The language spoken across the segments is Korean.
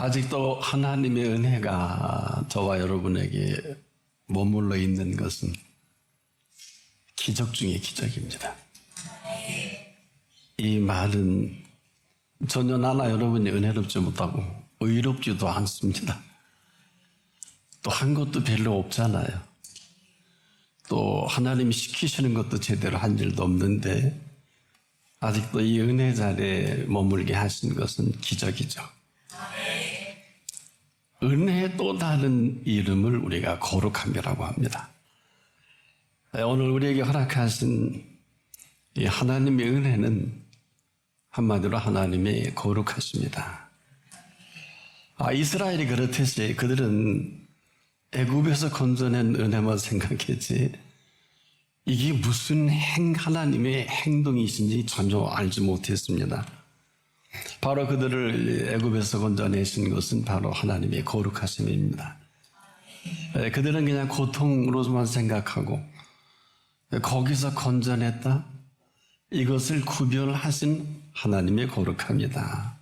아직도 하나님의 은혜가 저와 여러분에게 머물러 있는 것은 기적 중의 기적입니다. 이 말은 전혀 나나 여러분이 은혜롭지 못하고 의롭지도 않습니다. 또 한 것도 별로 없잖아요. 또 하나님이 시키시는 것도 제대로 한 일도 없는데 아직도 이 은혜 자리에 머물게 하신 것은 기적이죠. 은혜의 또 다른 이름을 우리가 거룩함이라고 합니다. 오늘 우리에게 허락하신 이 하나님의 은혜는 한마디로 하나님의 거룩하십니다. 이스라엘이 그렇듯이 그들은 애굽에서 건져낸 은혜만 생각했지 이게 무슨 하나님의 행동이신지 전혀 알지 못했습니다. 바로 그들을 애굽에서 건져내신 것은 바로 하나님의 거룩하심입니다. 그들은 그냥 고통으로만 생각하고 거기서 건져냈다? 이것을 구별하신 하나님의 거룩함이다.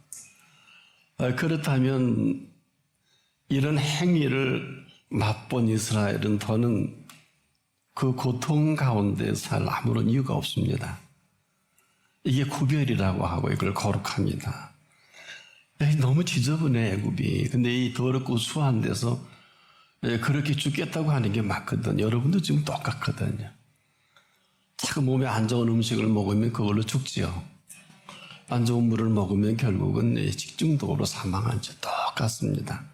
그렇다면 이런 행위를 맛본 이스라엘은 더는 그 고통 가운데 살 아무런 이유가 없습니다. 이게 구별이라고 하고 이걸 거룩합니다. 너무 지저분해 애굽이. 근데 이 더럽고 수한 데서 그렇게 죽겠다고 하는 게 맞거든. 여러분도 지금 똑같거든요. 자꾸 몸에 안 좋은 음식을 먹으면 그걸로 죽지요. 안 좋은 물을 먹으면 결국은 식중독으로 사망하죠. 똑같습니다.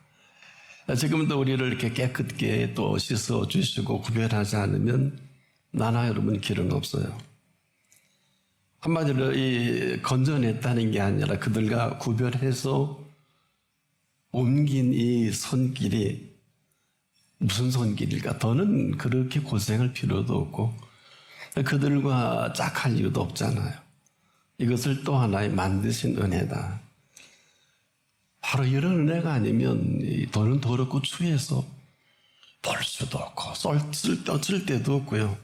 지금도 우리를 이렇게 깨끗게 또 씻어 주시고 구별하지 않으면 나나 여러분 길은 없어요. 한마디로 이 건져냈다는 게 아니라 그들과 구별해서 옮긴 이 손길이 무슨 손길일까? 더는 그렇게 고생할 필요도 없고 그들과 짝할 이유도 없잖아요. 이것을 또 하나의 만드신 은혜다. 바로 이런 은혜가 아니면 더는 더럽고 추해서 볼 수도 없고 쓸 때도 없고요.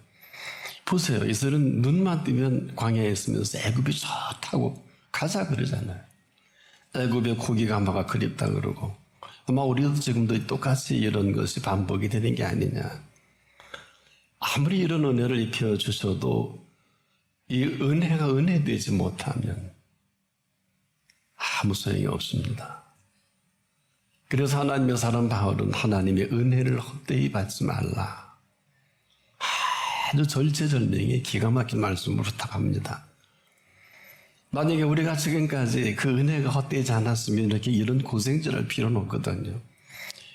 보세요. 이스라엘은 눈만 뜨면 광야에 있으면서 애굽이 좋다고 가자 그러잖아요. 애굽의 고기가 마가 그립다 그러고 아마 우리도 지금도 똑같이 이런 것이 반복이 되는 게 아니냐. 아무리 이런 은혜를 입혀주셔도 이 은혜가 은혜되지 못하면 아무 소용이 없습니다. 그래서 하나님의 사람 바울은 하나님의 은혜를 헛되이 받지 말라. 아주 절체절명의 기가 막힌 말씀으로 부탁합니다. 만약에 우리가 지금까지 그 은혜가 헛되지 않았으면 이렇게 이런 고생질할 필요는 없거든요.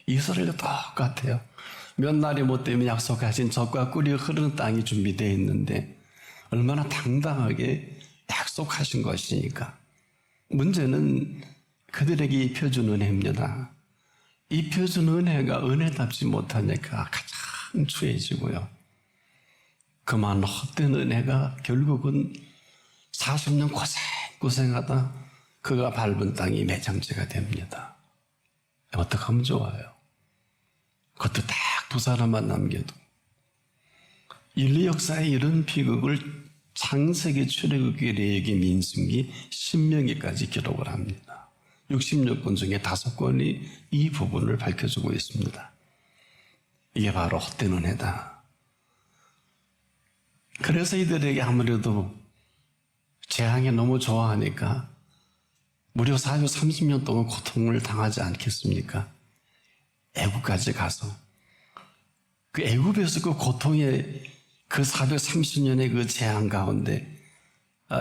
이스라엘도 똑같아요. 몇 날이 못 되면 약속하신 젖과 꿀이 흐르는 땅이 준비되어 있는데 얼마나 당당하게 약속하신 것이니까. 문제는 그들에게 입혀준 은혜입니다. 입혀준 은혜가 은혜답지 못하니까 가장 추해지고요. 그만 헛된 은혜가 결국은 40년 고생하다 그가 밟은 땅이 매장지가 됩니다. 어떻게 하면 좋아요? 그것도 딱 두 사람만 남겨도. 인류 역사에 이런 비극을 창세기, 출애굽기, 레위기, 민수기, 신명기까지 기록을 합니다. 66권 중에 5권이 이 부분을 밝혀주고 있습니다. 이게 바로 헛된 은혜다. 그래서 이들에게 아무래도 재앙에 너무 좋아하니까 무려 430년 동안 고통을 당하지 않겠습니까? 애굽까지 가서 그 애굽에서 그 고통의 그 430년의 그 재앙 가운데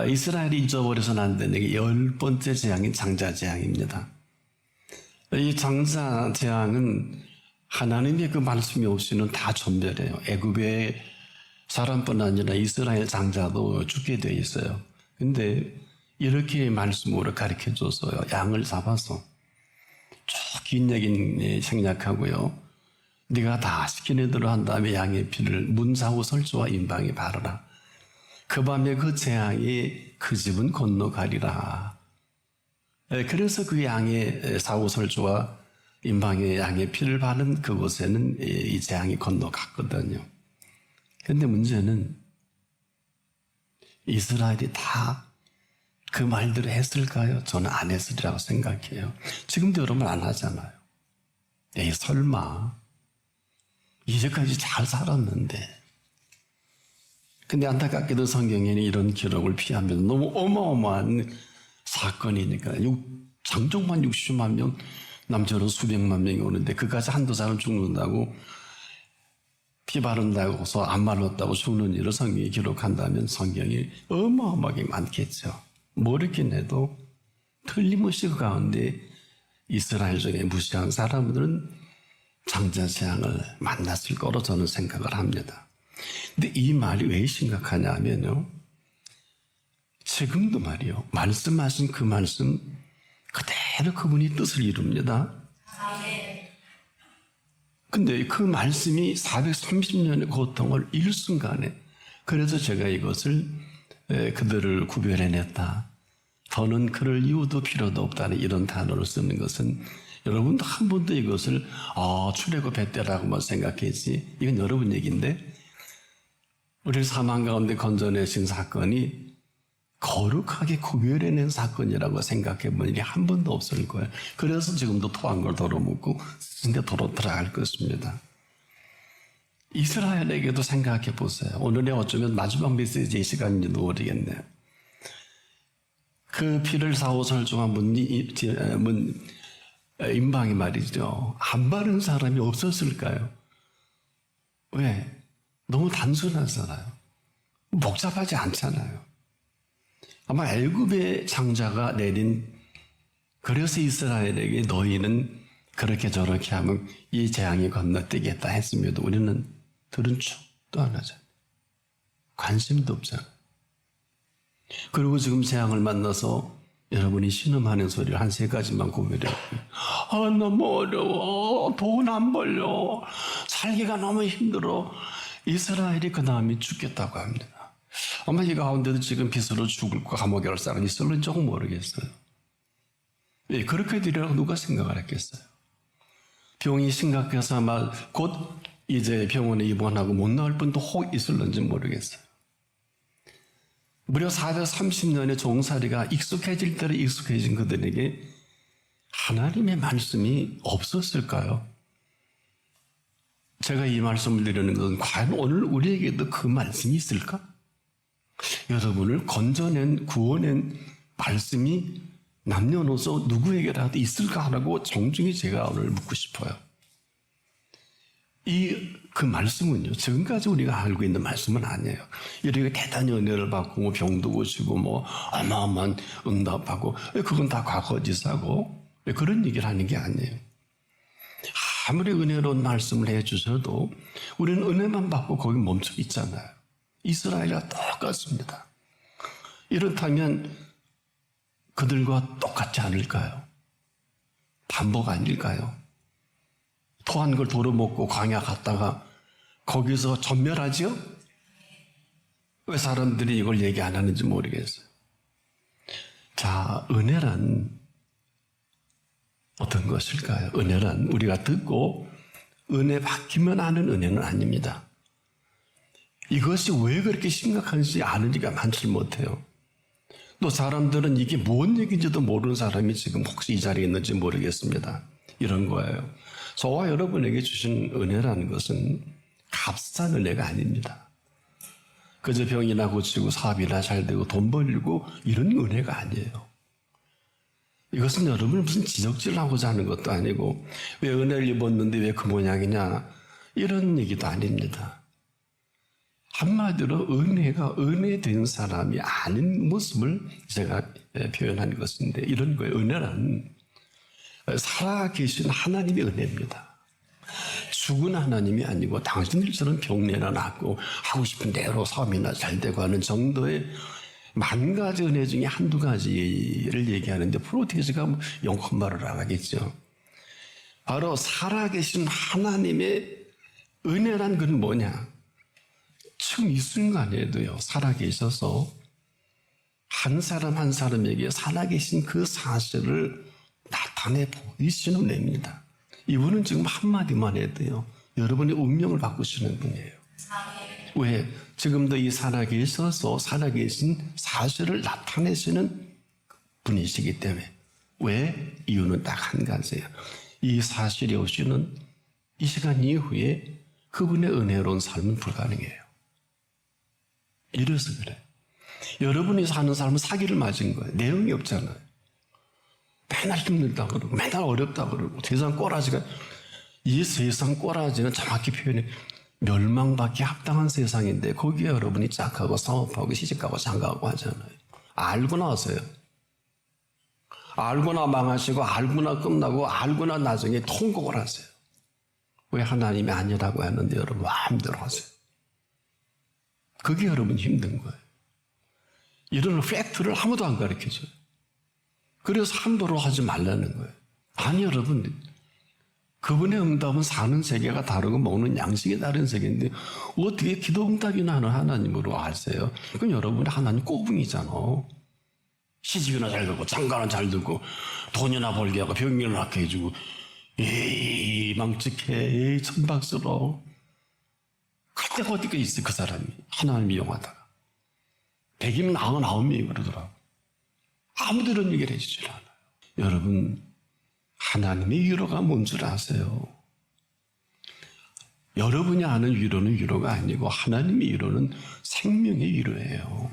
이스라엘이 잊어버려서는 안 되는 게 10번째 재앙인 장자 재앙입니다. 이 장자 재앙은 하나님의 그 말씀이 없이는 다 전멸해요. 애굽의 사람뿐 아니라 이스라엘 장자도 죽게 되어 있어요. 근데 이렇게 말씀으로 가르쳐줘서요. 양을 잡아서 쭉 긴 얘기는 생략하고요. 네가 다 시키는 대로 한 다음에 양의 피를 문 사후 설주와 임방에 바르라. 그 밤에 그 재앙이 그 집은 건너가리라. 그래서 그 양의 사후 설주와 임방에 양의 피를 바른 그곳에는 이 재앙이 건너갔거든요. 그런데 문제는 이스라엘이 다 그 말대로 했을까요? 저는 안 했으리라고 생각해요. 지금도 여러분 안 하잖아요. 에이, 설마. 이제까지 잘 살았는데. 근데 안타깝게도 성경에는 이런 기록을 피하면서 너무 어마어마한 사건이니까 장정만 60만 명, 남자로 수백만 명이 오는데 그까지 한두 사람 죽는다고 피 바른다고서 안 말랐다고 죽는 일을 성경이 기록한다면 성경이 어마어마하게 많겠죠. 모르긴 해도 틀림없이 그 가운데 이스라엘 중에 무시한 사람들은 장자재앙을 만났을 거로 저는 생각을 합니다. 근데 이 말이 왜 심각하냐 하면요, 지금도 말이요, 말씀하신 그 말씀 그대로 그분이 뜻을 이룹니다. 근데 그 말씀이 430년의 고통을 일순간에, 그래서 제가 이것을 그들을 구별해냈다, 더는 그럴 이유도 필요도 없다는 이런 단어를 쓰는 것은, 여러분도 한 번도 이것을 출애굽 때라고만 생각했지, 이건 여러분 얘기인데, 우리를 사망 가운데 건져내신 사건이 거룩하게 구별해낸 사건이라고 생각해본 일이 한 번도 없을 거예요. 그래서 지금도 토한 걸 덜어먹고 근데 도로 들어갈 것입니다. 이스라엘에게도 생각해 보세요. 오늘의 어쩌면 마지막 메시지의 시간인지도 모르겠네요. 그 피를 사오 설중한 임방이 말이죠, 안 바른 사람이 없었을까요? 왜? 너무 단순하잖아요. 복잡하지 않잖아요. 아마 애굽의 장자가 내린, 그래서 이스라엘에게 너희는 그렇게 저렇게 하면 이 재앙이 건너뛰겠다 했음에도 우리는 들은 척도 안 하잖아요. 관심도 없잖아요. 그리고 지금 재앙을 만나서 여러분이 신음하는 소리를 한 3가지만 구별해요. 너무 어려워. 돈 안 벌려. 살기가 너무 힘들어. 이스라엘이 그 다음에 죽겠다고 합니다. 아마 이 가운데도 지금 빚으로 죽을 거 감옥에 갈 사람이 있을는지 조금 모르겠어요. 예, 그렇게 되리라고 누가 생각을 했겠어요? 병이 심각해서 아마 곧 이제 병원에 입원하고 못 나올 분도 혹 있을는지 모르겠어요. 무려 430년의 종살이가 익숙해질 대로 익숙해진 그들에게 하나님의 말씀이 없었을까요? 제가 이 말씀을 드리는 것은 과연 오늘 우리에게도 그 말씀이 있을까? 여러분을 건져낸, 구원한 말씀이 남녀노소 누구에게라도 있을까 하라고 정중히 제가 오늘 묻고 싶어요. 그 말씀은요, 지금까지 우리가 알고 있는 말씀은 아니에요. 이렇게 대단히 은혜를 받고 병도 고치고 어마어마한 응답하고, 그건 다 과거지사고 그런 얘기를 하는 게 아니에요. 아무리 은혜로운 말씀을 해주셔도 우리는 은혜만 받고 거기 멈춰 있잖아요. 이스라엘과 똑같습니다. 이렇다면 그들과 똑같지 않을까요? 반복 아닐까요? 토한 걸 도려먹고 광야 갔다가 거기서 전멸하죠? 왜 사람들이 이걸 얘기 안 하는지 모르겠어요. 자, 은혜란 어떤 것일까요? 은혜란 우리가 듣고 은혜 받기만 하는 은혜는 아닙니다. 이것이 왜 그렇게 심각한지 아는 이가 많지 못해요. 또 사람들은 이게 뭔 얘기인지도 모르는 사람이 지금 혹시 이 자리에 있는지 모르겠습니다. 이런 거예요. 저와 여러분에게 주신 은혜라는 것은 값싼 은혜가 아닙니다. 그저 병이나 고치고 사업이나 잘 되고 돈 벌고 이런 은혜가 아니에요. 이것은 여러분을 무슨 지적질하고자 하는 것도 아니고 왜 은혜를 입었는데 왜 그 모양이냐 이런 얘기도 아닙니다. 한마디로 은혜가 은혜된 사람이 아닌 모습을 제가 표현한 것인데 이런 거예요. 은혜란 살아계신 하나님의 은혜입니다. 죽은 하나님이 아니고 당신들처럼 병내나 낫고 하고 싶은 대로 사업이나 잘 되고 하는 정도의 10,000가지 은혜 중에 한두 가지를 얘기하는데 프로테스가 영혼말을 안 하겠죠. 바로 살아계신 하나님의 은혜란 건 뭐냐? 지금 이 순간에도요, 살아계셔서 한 사람 한 사람에게 살아계신 그 사실을 나타내 보이시는 은혜입니다. 이분은 지금 한마디만 해도요, 여러분의 운명을 바꾸시는 분이에요. 왜? 지금도 이 살아계셔서 살아계신 사실을 나타내시는 분이시기 때문에. 왜? 이유는 딱 한 가지예요. 이 사실이 없이는 이 시간 이후에 그분의 은혜로운 삶은 불가능해요. 이래서 그래. 여러분이 사는 삶은 사기를 맞은 거예요. 내용이 없잖아요. 맨날 힘들다 그러고 맨날 어렵다 그러고 세상 꼬라지가, 이 세상 꼬라지는 정확히 표현해 멸망받기 합당한 세상인데 거기에 여러분이 짝하고 사업하고 시집가고 장가가고 하잖아요. 알고 나서요. 알고나 망하시고 알고나 끝나고 알고나 나중에 통곡을 하세요. 왜 하나님이 아니라고 했는데 여러분 마음대로 하세요. 그게 여러분 힘든 거예요. 이런 팩트를 아무도 안 가르쳐줘요. 그래서 함부로 하지 말라는 거예요. 아니 여러분, 그분의 응답은 사는 세계가 다르고 먹는 양식이 다른 세계인데 어떻게 기도 응답이나 하는 하나님으로 아세요? 그건 여러분의 하나님 꼬붕이잖아. 시집이나 잘 되고 장가나 잘 되고 돈이나 벌게 하고 병이나 낫게 해주고 에이 망측해 에이 천박스러워. 그때가 어디가 있어 그 사람이. 하나님이 용하다가 100이면 99명이 그러더라고. 아무도 이런 얘기를 해주질 않아요. 여러분, 하나님의 위로가 뭔 줄 아세요? 여러분이 아는 위로는 위로가 아니고 하나님의 위로는 생명의 위로예요.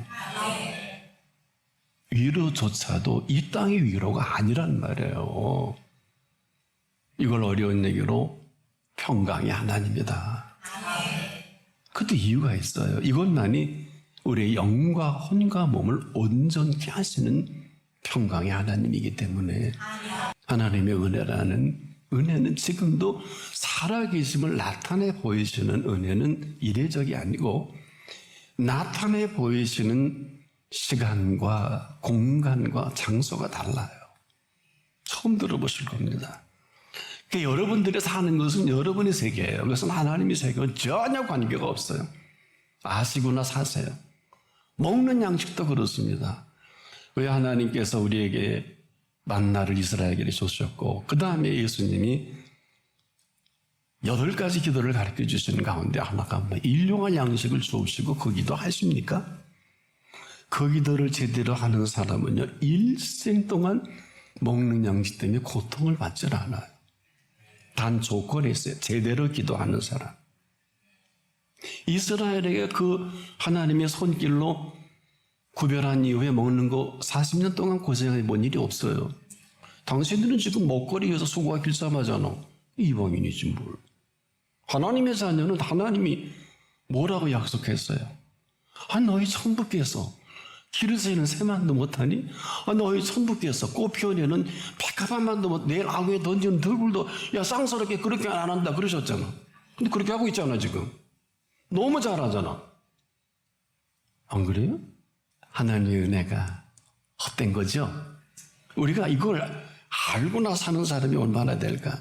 위로조차도 이 땅의 위로가 아니란 말이에요. 이걸 어려운 얘기로 평강이 하나님이다. 그것도 이유가 있어요. 이것만이 우리의 영과 혼과 몸을 온전케 하시는 평강의 하나님이기 때문에 하나님의 은혜는 지금도 살아계심을 나타내 보이시는 은혜는 이례적이 아니고 나타내 보이시는 시간과 공간과 장소가 달라요. 처음 들어보실 겁니다. 그러니까 여러분들이 사는 것은 여러분의 세계예요. 그것은 하나님의 세계와 전혀 관계가 없어요. 아시구나 사세요. 먹는 양식도 그렇습니다. 왜 하나님께서 우리에게 만나를 이스라엘에게 주셨고 그 다음에 예수님이 8가지 기도를 가르쳐 주시는 가운데 하나가 뭐 일용할 양식을 주옵시고 그 기도 하십니까? 그 기도를 제대로 하는 사람은요 일생 동안 먹는 양식 때문에 고통을 받지 않아요. 단 조건이 있어요. 제대로 기도하는 사람. 이스라엘에게 그 하나님의 손길로 구별한 이후에 먹는 거 40년 동안 고생해 본 일이 없어요. 당신들은 지금 먹거리에서 수고가 길쌈하잖아. 이방인이지 뭘. 하나님의 자녀는 하나님이 뭐라고 약속했어요? 너희 천부께서 기르새는 새만도 못하니? 너희 천부께서 꽃피어내는 백합만도 못, 내일 아구에 던지는 들굴도 야 쌍스럽게 그렇게 안 한다 그러셨잖아. 근데 그렇게 하고 있잖아 지금. 너무 잘하잖아. 안 그래요? 하나님의 은혜가 헛된 거죠? 우리가 이걸 알고나 사는 사람이 얼마나 될까?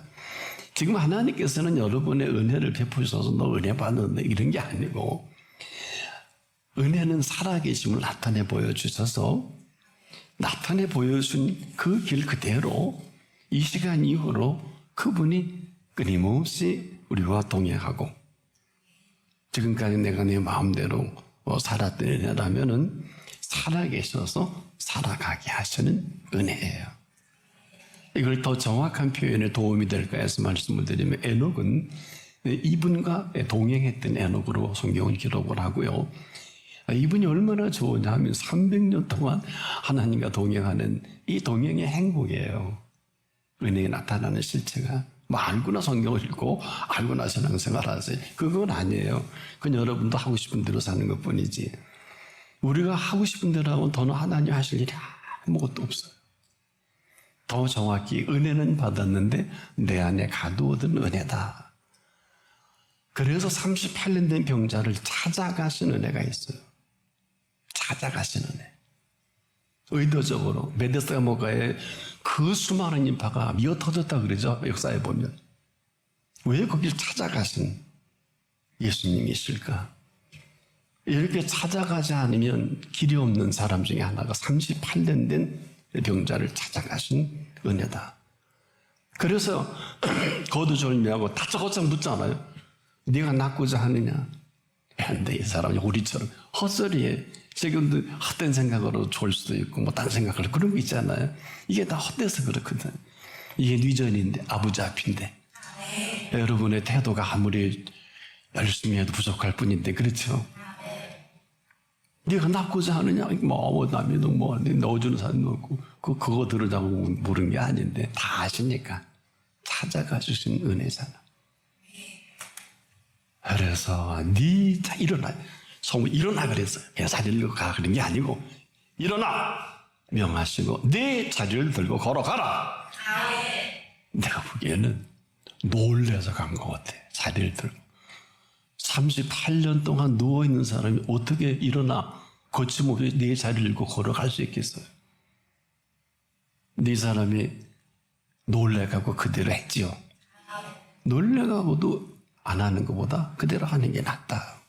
지금 하나님께서는 여러분의 은혜를 베푸셔서 너 은혜 받는다 이런 게 아니고 은혜는 살아계심을 나타내 보여주셔서 나타내 보여준 그 길 그대로 이 시간 이후로 그분이 끊임없이 우리와 동행하고 지금까지 내가 내 마음대로 살았던 은혜라면은 살아계셔서 살아가게 하시는 은혜예요. 이걸 더 정확한 표현에 도움이 될까 해서 말씀을 드리면 에녹은 이분과 동행했던 에녹으로 성경은 기록을 하고요. 이분이 얼마나 좋으냐 하면 300년 동안 하나님과 동행하는 이 동행의 행복이에요. 은혜에 나타나는 실체가. 알고나 성경을 읽고 알고나 신앙생활 하세요. 그건 아니에요. 그건 여러분도 하고 싶은 대로 사는 것뿐이지. 우리가 하고 싶은 대로 하면 더는 하나님 하실 일이 아무것도 없어요. 더 정확히 은혜는 받았는데 내 안에 가두어둔 은혜다. 그래서 38년 된 병자를 찾아가신 은혜가 있어요. 찾아가신 은혜. 의도적으로 베데스다 목가에 그 수많은 인파가 미어터졌다 그러죠. 역사에 보면. 왜 거길 찾아가신 예수님이실까? 이렇게 찾아가지 않으면 길이 없는 사람 중에 하나가 38년 된 병자를 찾아가신 은혜다. 그래서 거두절미하고 다짜고짜 묻잖아요. 네가 낫고자 하느냐? 안 돼. 이 사람이 우리처럼 헛소리에 지금도 헛된 생각으로 좋을 수도 있고 뭐 딴 생각을 그런 거 있잖아요. 이게 다 헛돼서 그렇거든. 이게 뉘전인데 아버지 앞인데 여러분의 태도가 아무리 열심히 해도 부족할 뿐인데 그렇죠? 네가 낳고자 하느냐? 뭐 남이 뭐 넣어주는 사람도 없고 그거 들으자고 물은 게 아닌데 다 아시니까 찾아가 주신 은혜잖아. 그래서 네 일어나. 성부 일어나 그랬어요. 그냥 자리를 들고 가 그런 게 아니고 일어나 명하시고 네 자리를 들고 걸어가라. 내가 보기에는 놀래서 간 것 같아. 자리를 들고 38년 동안 누워있는 사람이 어떻게 일어나 거침없이 네 자리를 들고 걸어갈 수 있겠어요? 네 사람이 놀래가고 그대로 했지요. 놀래가고도 안 하는 것보다 그대로 하는 게 낫다.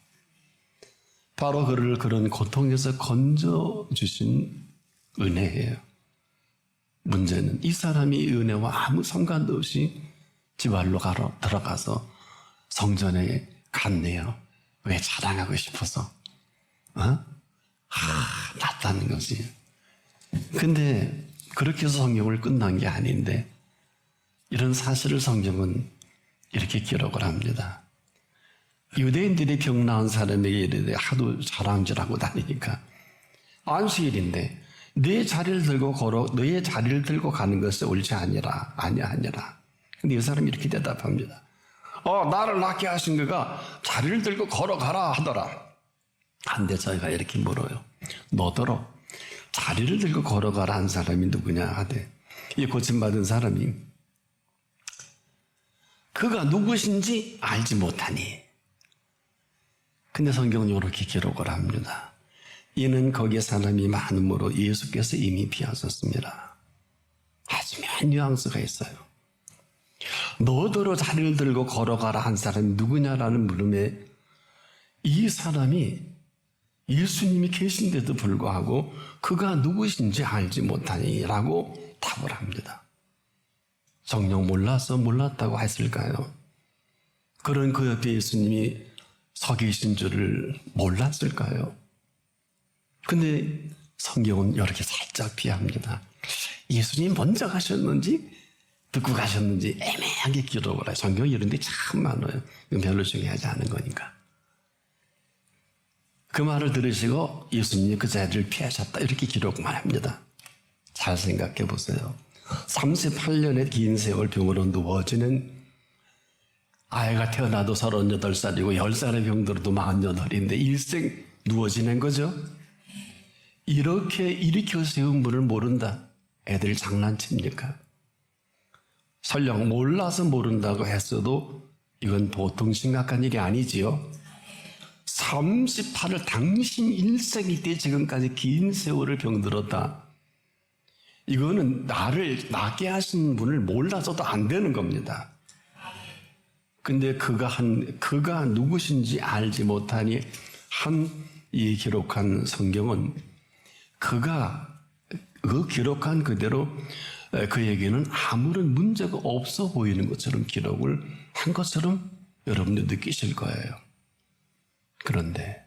바로 그를 그런 고통에서 건져주신 은혜예요. 문제는 이 사람이 이 은혜와 아무 상관도 없이 집 안로 들어가서 성전에 갔네요. 왜? 자랑하고 싶어서. 낫다는 거지. 근데 그렇게 해서 성경을 끝난 게 아닌데 이런 사실을 성경은 이렇게 기록을 합니다. 유대인들이 병 나은 사람에게 이르되 하도 자랑질하고 다니니까 안식일인데 너의 자리를 들고 가는 것이 옳지 아니라 아니하니라. 근데 이 사람이 이렇게 대답합니다. 나를 낫게 하신 그가 자리를 들고 걸어가라 하더라. 한데 저희가 이렇게 물어요. 너더러 자리를 들고 걸어가라 한 사람이 누구냐 하되 이 고침받은 사람이 그가 누구신지 알지 못하니. 근데 성경은 이렇게 기록을 합니다. 이는 거기에 사람이 많음으로 예수께서 이미 비하셨습니다. 하지만 뉘앙스가 있어요. 너더러 자리를 들고 걸어가라 한 사람이 누구냐라는 물음에 이 사람이 예수님이 계신데도 불구하고 그가 누구신지 알지 못하니라고 답을 합니다. 정녕 몰라서 몰랐다고 했을까요? 그런 그 옆에 예수님이 서 계신 줄을 몰랐을까요? 근데 성경은 이렇게 살짝 비합니다. 예수님 먼저 가셨는지 듣고 가셨는지 애매하게 기록을 해요. 성경이 이런 데 참 많아요. 이건 별로 중요하지 않은 거니까. 그 말을 들으시고 예수님이 그 자리를 피하셨다 이렇게 기록만 합니다. 잘 생각해 보세요. 38년의 긴 세월 병으로 누워지는 아이가 태어나도 38살이고 10살의 병들어도 48인데 일생 누워 지낸 거죠. 이렇게 일으켜 세운 분을 모른다. 애들 장난칩니까? 설령 몰라서 모른다고 했어도 이건 보통 심각한 일이 아니지요. 38을 당신 일생일 때 지금까지 긴 세월을 병들었다. 이거는 나를 낫게 하신 분을 몰라서도 안 되는 겁니다. 근데 그가 누구신지 알지 못하니 이 기록한 성경은 그가 그 기록한 그대로 그에게는 아무런 문제가 없어 보이는 것처럼 기록을 한 것처럼 여러분들 느끼실 거예요. 그런데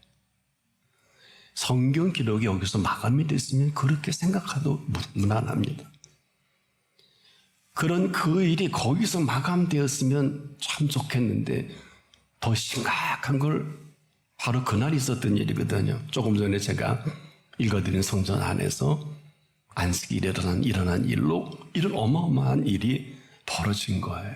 성경 기록이 여기서 마감이 됐으면 그렇게 생각해도 무난합니다. 그런 그 일이 거기서 마감되었으면 참 좋겠는데 더 심각한 걸 바로 그날 있었던 일이거든요. 조금 전에 제가 읽어드린 성전 안에서 안식일에 일어난 일로 이런 어마어마한 일이 벌어진 거예요.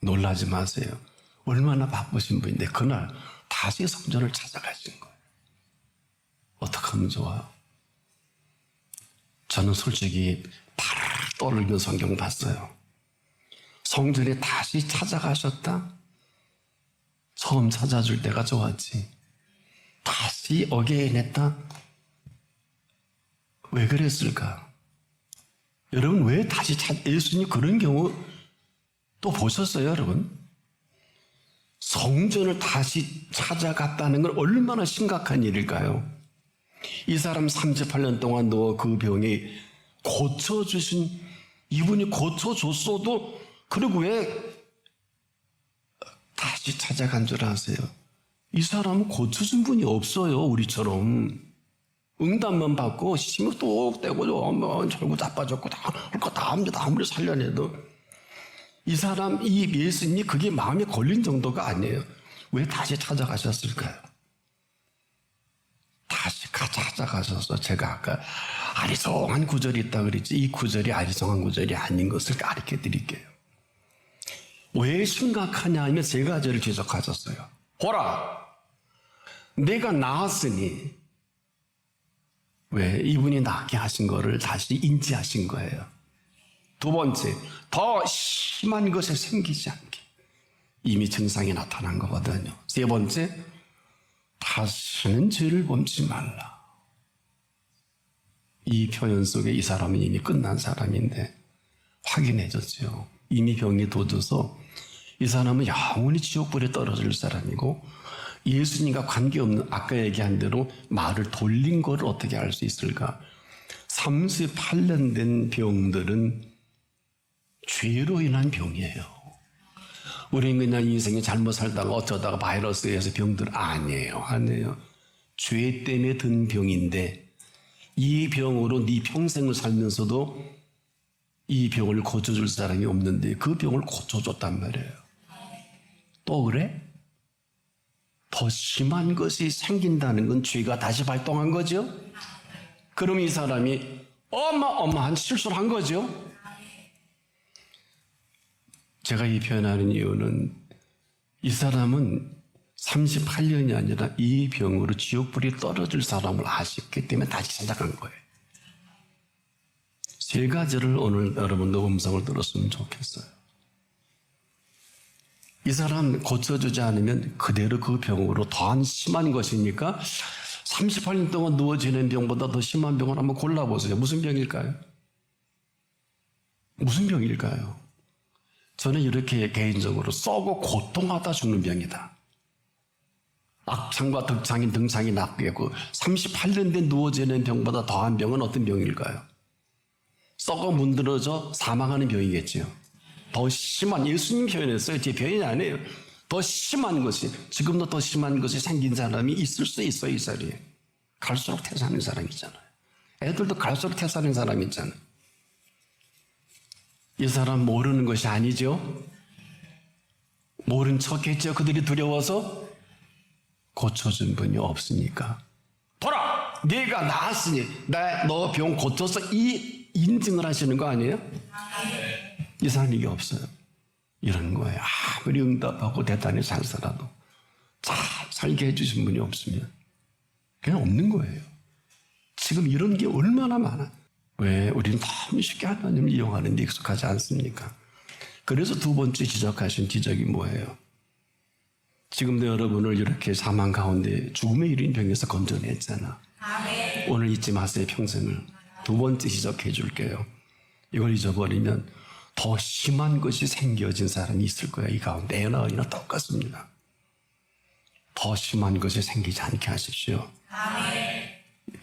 놀라지 마세요. 얼마나 바쁘신 분인데 그날 다시 성전을 찾아가신 거예요. 어떻게 하면 좋아요? 저는 솔직히 파르르 떠오르는 성경 봤어요. 성전에 다시 찾아가셨다? 처음 찾아줄 때가 좋았지. 다시 어게인했다? 왜 그랬을까? 여러분 왜 다시 예수님 그런 경우 또 보셨어요, 여러분? 성전을 다시 찾아갔다는 건 얼마나 심각한 일일까요? 이 사람 38년 동안 누워 그 병이 고쳐주신 이분이 고쳐줬어도 그리고 왜 다시 찾아간 줄 아세요? 이 사람은 고쳐준 분이 없어요. 우리처럼 응답만 받고 심을 똑 떼고 뭐 절구 자빠졌고 다 할 거 다 합니다. 아무리 살려내도 이 사람 이 예수님이 그게 마음에 걸린 정도가 아니에요. 왜 다시 찾아가셨을까요? 다시 찾아가셔서 제가 아까 아리송한 구절이 있다고 그랬지 이 구절이 아리송한 구절이 아닌 것을 가르쳐 드릴게요. 왜 심각하냐 하면 세 가지를 지적하셨어요. 보라, 내가 나았으니 왜 이분이 낫게 하신 거를 다시 인지하신 거예요. 두 번째, 더 심한 것에 생기지 않게 이미 증상이 나타난 거거든요. 세 번째, 다시는 죄를 범치 말라. 이 표현 속에 이 사람은 이미 끝난 사람인데 확인해졌죠. 이미 병이 도져서 이 사람은 영원히 지옥불에 떨어질 사람이고 예수님과 관계없는 아까 얘기한 대로 말을 돌린 걸 어떻게 알 수 있을까? 38년 된 병들은 죄로 인한 병이에요. 우리는 그냥 인생에 잘못 살다가 어쩌다가 바이러스에 의해서 병들 아니에요. 죄 때문에 든 병인데 이 병으로 네 평생을 살면서도 이 병을 고쳐줄 사람이 없는데 그 병을 고쳐줬단 말이에요. 또 그래? 더 심한 것이 생긴다는 건 죄가 다시 발동한 거죠? 그럼 이 사람이 어마어마한 실수를 한 거죠? 제가 이 표현하는 이유는 이 사람은 38년이 아니라 이 병으로 지옥불이 떨어질 사람을 아셨기 때문에 다시 찾아간 거예요. 세 가지를 오늘 여러분도 음성을 들었으면 좋겠어요. 이 사람 고쳐주지 않으면 그대로 그 병으로 더한 심한 것이니까 38년 동안 누워 지낸 병보다 더 심한 병을 한번 골라보세요. 무슨 병일까요? 무슨 병일까요? 저는 이렇게 개인적으로 썩고 고통하다 죽는 병이다. 악창과 득창인 등창이 낫겠고 38년 된 누워 지낸 병보다 더한 병은 어떤 병일까요? 썩어 문드러져 사망하는 병이겠지요. 더 심한, 예수님 표현했어요. 제 표현이 아니에요. 더 심한 것이, 지금도 더 심한 것이 생긴 사람이 있을 수 있어요, 이 자리에. 갈수록 퇴사하는 사람 있잖아요. 애들도 갈수록 퇴사하는 사람 있잖아요. 이 사람 모르는 것이 아니죠? 모른 척 했죠. 그들이 두려워서 고쳐준 분이 없으니까. 보라! 네가 나았으니 너 병 고쳐서 이 인증을 하시는 거 아니에요? 이 사람이 이게 없어요. 이런 거예요. 아무리 응답하고 대단히 잘 살아도 잘 살게 해주신 분이 없으면 그냥 없는 거예요. 지금 이런 게 얼마나 많아. 왜 우리는 너무 쉽게 하나님을 이용하는 데 익숙하지 않습니까? 그래서 두 번째 지적하신 지적이 뭐예요? 지금도 여러분을 이렇게 사망 가운데 죽음의 이른 병에서 건져냈잖아. 아멘. 오늘 잊지 마세요, 평생을. 두 번째 지적해 줄게요. 이걸 잊어버리면 더 심한 것이 생겨진 사람이 있을 거예요. 이 가운데 애나 어린이나 똑같습니다. 더 심한 것이 생기지 않게 하십시오. 아멘.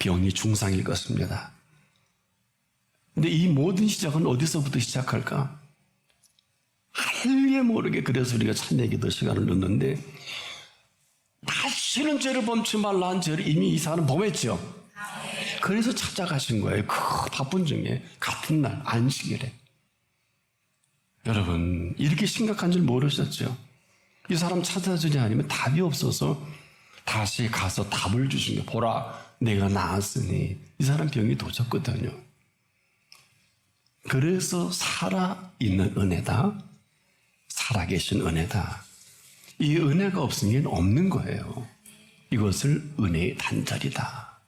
병이 중상일 것입니다. 근데 이 모든 시작은 어디서부터 시작할까? 알게 모르게 그래서 우리가 찬양기도 시간을 넣는데 다시는 죄를 범치 말라 한 죄를 이미 이 사람은 범했죠. 그래서 찾아가신 거예요. 그 바쁜 중에 같은 날 안식일에. 여러분 이렇게 심각한 줄 모르셨죠? 이 사람 찾아주지 않으면 답이 없어서 다시 가서 답을 주신 거예요. 보라 내가 나았으니. 이 사람 병이 도졌거든요. 그래서 살아있는 은혜다. 살아계신 은혜다. 이 은혜가 없으면 없는 거예요. 이것을 은혜의 단절이다.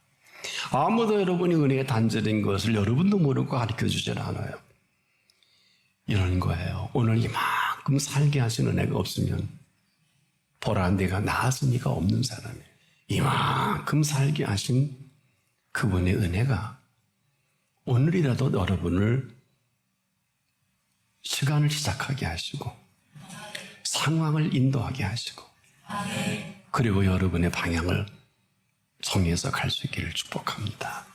아무도 여러분이 은혜의 단절인 것을 여러분도 모르고 가르쳐주질 않아요. 이런 거예요. 오늘 이만큼 살게 하신 은혜가 없으면 보라 내가 나았으니까 없는 사람이에요. 이만큼 살게 하신 그분의 은혜가 오늘이라도 여러분을 시간을 시작하게 하시고 상황을 인도하게 하시고 그리고 여러분의 방향을 정해서 갈 수 있기를 축복합니다.